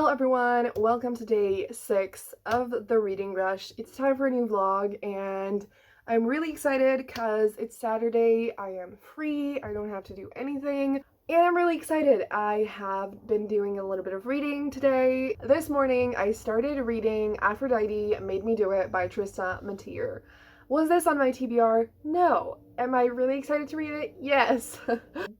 Hello everyone, welcome to day 6 of the reading rush. It's time for a new vlog and I'm really excited because it's Saturday, I am free, I don't have to do anything, and I'm really excited. I have been doing a little bit of reading today. This morning I started reading Aphrodite Made Me Do It by Trista Mateer. Was this on my TBR? No. Am I really excited to read it? Yes.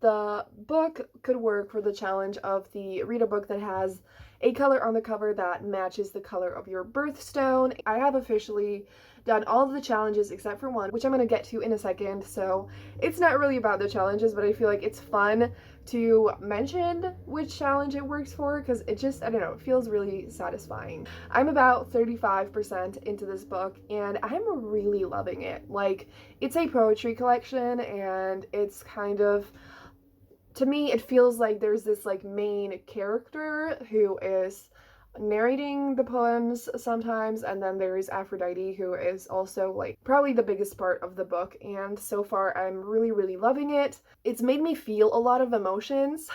The book could work for the challenge of the read a book that has a color on the cover that matches the color of your birthstone. I have officially done all of the challenges except for one, which I'm going to get to in a second, so it's not really about the challenges, but I feel like it's fun to mention which challenge it works for because it just, I don't know, it feels really satisfying. I'm about 35% into this book and I'm really loving it. Like, it's a poetry collection and it's kind of, to me, it feels like there's this like main character who is narrating the poems sometimes, and then there's Aphrodite, who is also like probably the biggest part of the book, and so far I'm really loving it. It's made me feel a lot of emotions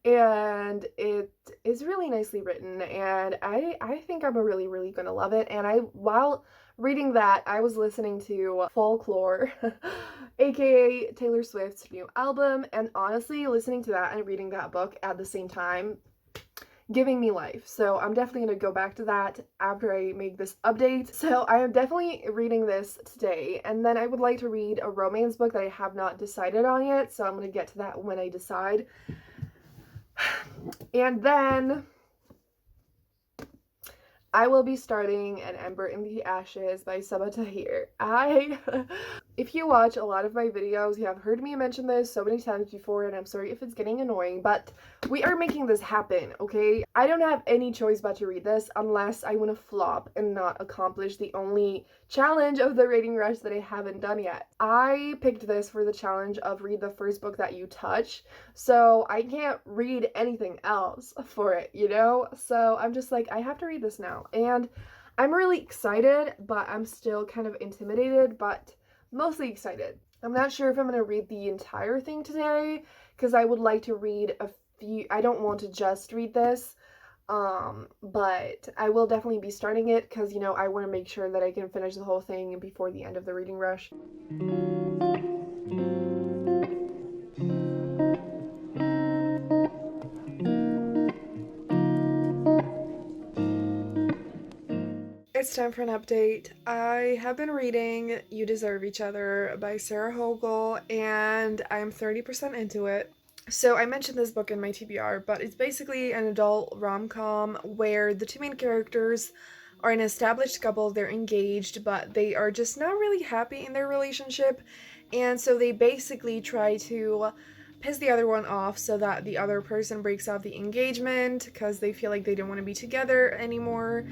and it is really nicely written, and I think I'm really gonna love it. And while reading that, I was listening to Folklore aka Taylor Swift's new album, and honestly, listening to that and reading that book at the same time giving me life. So I'm definitely going to go back to that after I make this update. So I am definitely reading this today, and then I would like to read a romance book that I have not decided on yet, so I'm going to get to that when I decide. And then I will be starting An Ember in the Ashes by Sabaa Tahir. If you watch a lot of my videos, you have heard me mention this so many times before, and I'm sorry if it's getting annoying, but we are making this happen, okay? I don't have any choice but to read this unless I want to flop and not accomplish the only challenge of the reading rush that I haven't done yet. I picked this for the challenge of read the first book that you touch, so I can't read anything else for it, you know? So I'm just like, I have to read this now. And I'm really excited, but I'm still kind of intimidated, but mostly excited. I'm not sure if I'm going to read the entire thing today because I would like to read a few. I don't want to just read this, but I will definitely be starting it because, you know, I want to make sure that I can finish the whole thing before the end of the reading rush. It's time for an update. I have been reading You Deserve Each Other by Sarah Hogle, and I'm 30% into it. So I mentioned this book in my TBR, but it's basically an adult rom-com where the two main characters are an established couple. They're engaged, but they are just not really happy in their relationship, and so they basically try to piss the other one off so that the other person breaks off the engagement because they feel like they don't want to be together anymore.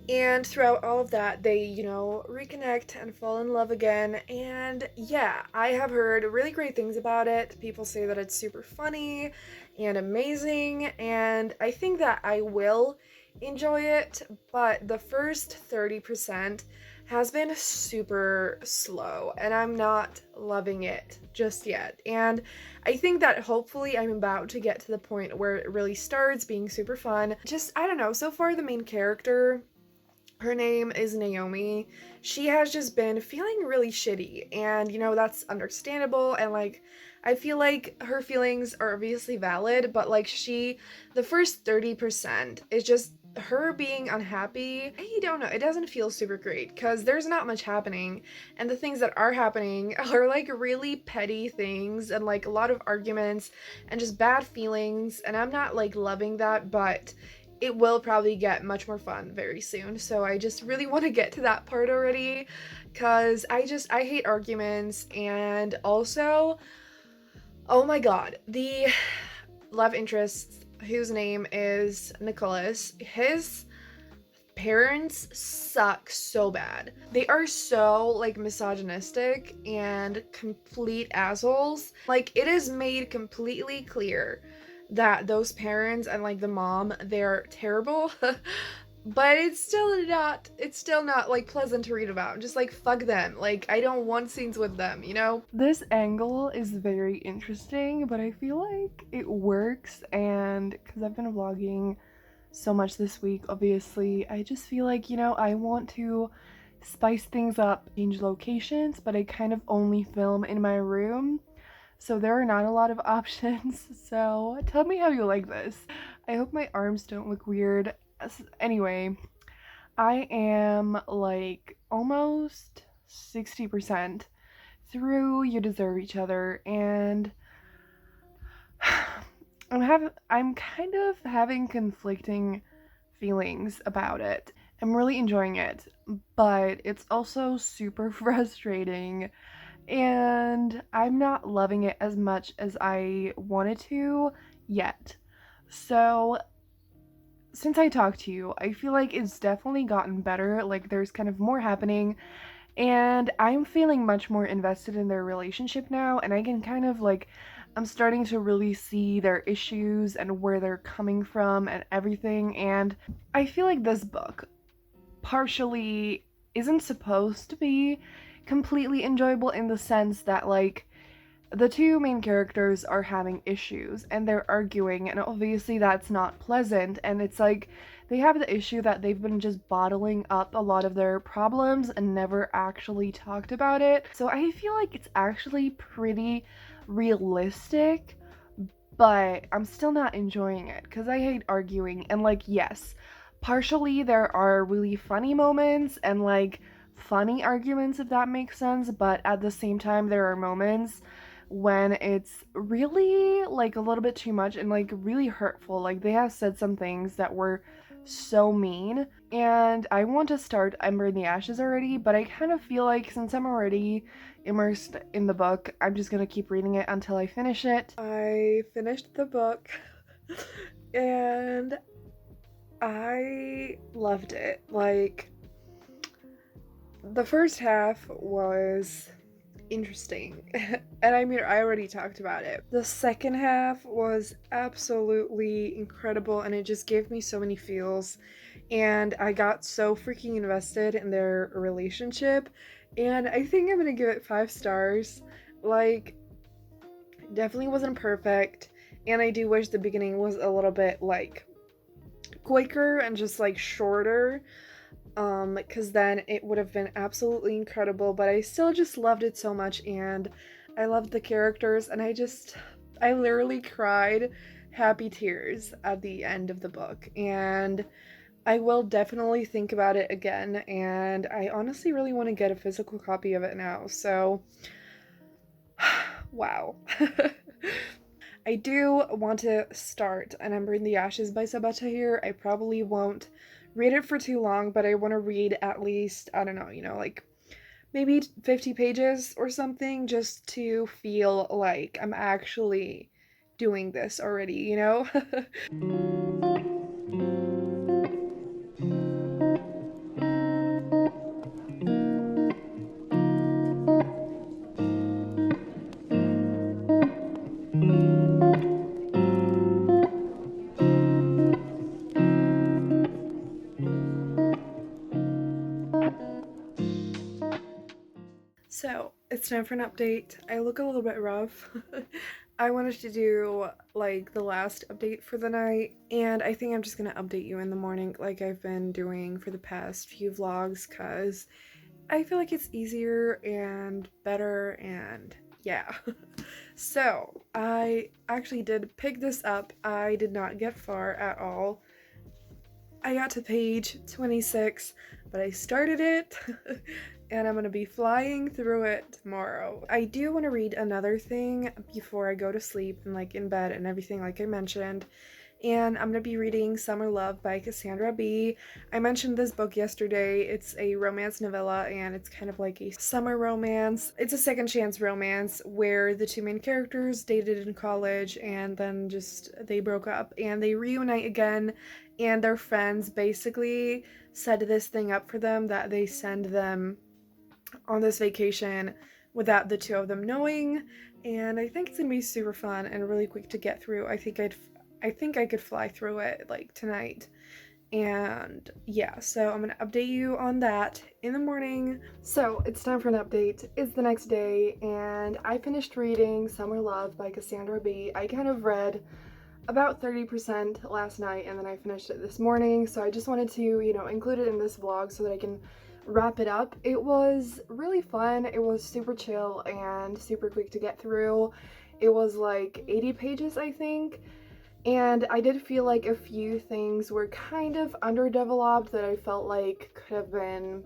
And throughout all of that, they, you know, reconnect and fall in love again. And yeah, I have heard really great things about it. People say that it's super funny and amazing, and I think that I will enjoy it, but the first 30% has been super slow, and I'm not loving it just yet. And I think that hopefully I'm about to get to the point where it really starts being super fun. Just, I don't know, so far the main character, her name is Naomi, she has just been feeling really shitty, and you know, that's understandable, and like, I feel like her feelings are obviously valid, but like, the first 30% is just her being unhappy. I don't know, it doesn't feel super great because there's not much happening, and the things that are happening are like really petty things and like a lot of arguments and just bad feelings, and I'm not like loving that, but it will probably get much more fun very soon. So I just really want to get to that part already because I hate arguments. And also, oh my god, the love interest, whose name is Nicholas, his parents suck so bad. They are so like misogynistic and complete assholes. Like, it is made completely clear that those parents and like the mom, they're terrible. But it's still not like pleasant to read about. Just like, fuck them. Like, I don't want scenes with them, you know? This angle is very interesting, but I feel like it works, and because I've been vlogging so much this week, obviously. I just feel like, I want to spice things up, change locations, but I kind of only film in my room. So there are not a lot of options. So tell me how you like this. I hope my arms don't look weird. Anyway, I am like almost 60% through You Deserve Each Other, and I'm kind of having conflicting feelings about it. I'm really enjoying it, but it's also super frustrating, and I'm not loving it as much as I wanted to yet. So, since I talked to you, I feel like it's definitely gotten better. Like, there's kind of more happening, and I'm feeling much more invested in their relationship now, and I can kind of like, I'm starting to really see their issues and where they're coming from and everything. And I feel like this book partially isn't supposed to be completely enjoyable in the sense that, like, the two main characters are having issues and they're arguing, and obviously that's not pleasant. And it's like they have the issue that they've been just bottling up a lot of their problems and never actually talked about it. So I feel like it's actually pretty realistic, but I'm still not enjoying it because I hate arguing. And, like, yes, partially there are really funny moments and like funny arguments, if that makes sense, but at the same time, there are moments when it's really like a little bit too much and like really hurtful. Like, they have said some things that were so mean, and I want to start Ember in the Ashes already, but I kind of feel like since I'm already immersed in the book, I'm just gonna keep reading it until I finish it. I finished the book and I loved it. Like, the first half was interesting. And I mean, I already talked about it. The second half was absolutely incredible, and it just gave me so many feels. And I got so freaking invested in their relationship. And I think I'm gonna give it 5 stars. Like, definitely wasn't perfect. And I do wish the beginning was a little bit like quicker and just like shorter, because then it would have been absolutely incredible. But I still just loved it so much, and I loved the characters, and I literally cried happy tears at the end of the book. And I will definitely think about it again, and I honestly really want to get a physical copy of it now. So wow. I do want to start An Ember in the Ashes by Sabaa Tahir. I probably won't read it for too long, but I want to read at least, I don't know, like maybe 50 pages or something, just to feel like I'm actually doing this already. So, it's time for an update. I look a little bit rough. I wanted to do like the last update for the night, and I think I'm just gonna update you in the morning like I've been doing for the past few vlogs, because I feel like it's easier and better, and yeah. So, I actually did pick this up. I did not get far at all. I got to page 26, but I started it. And I'm gonna be flying through it tomorrow. I do want to read another thing before I go to sleep and like in bed and everything, like I mentioned. And I'm gonna be reading Summer Love by Cassandra Bee. I mentioned this book yesterday. It's a romance novella, and it's kind of like a summer romance. It's a second chance romance where the two main characters dated in college, and then just they broke up and they reunite again, and their friends basically set this thing up for them that they send them on this vacation without the two of them knowing. And I think it's gonna be super fun and really quick to get through. I think I could fly through it like tonight. And yeah, so I'm gonna update you on that in the morning. So it's time for an update. It's the next day, and I finished reading Summer Love by Cassandra Bee. I kind of read about 30% last night, and then I finished it this morning. So I just wanted to, you know, include it in this vlog so that I can wrap it up. It was really fun. It was super chill and super quick to get through. It was like 80 pages, I think. And I did feel like a few things were kind of underdeveloped that I felt like could have been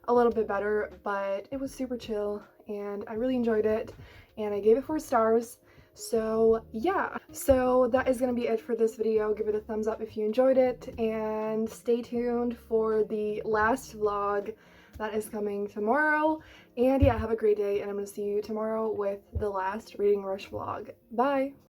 a little bit better, but it was super chill and I really enjoyed it, and I gave it 4 stars. So yeah, so that is gonna be it for this video. Give it a thumbs up if you enjoyed it, and stay tuned for the last vlog that is coming tomorrow. And yeah, have a great day, and I'm gonna see you tomorrow with the last Reading Rush vlog. Bye!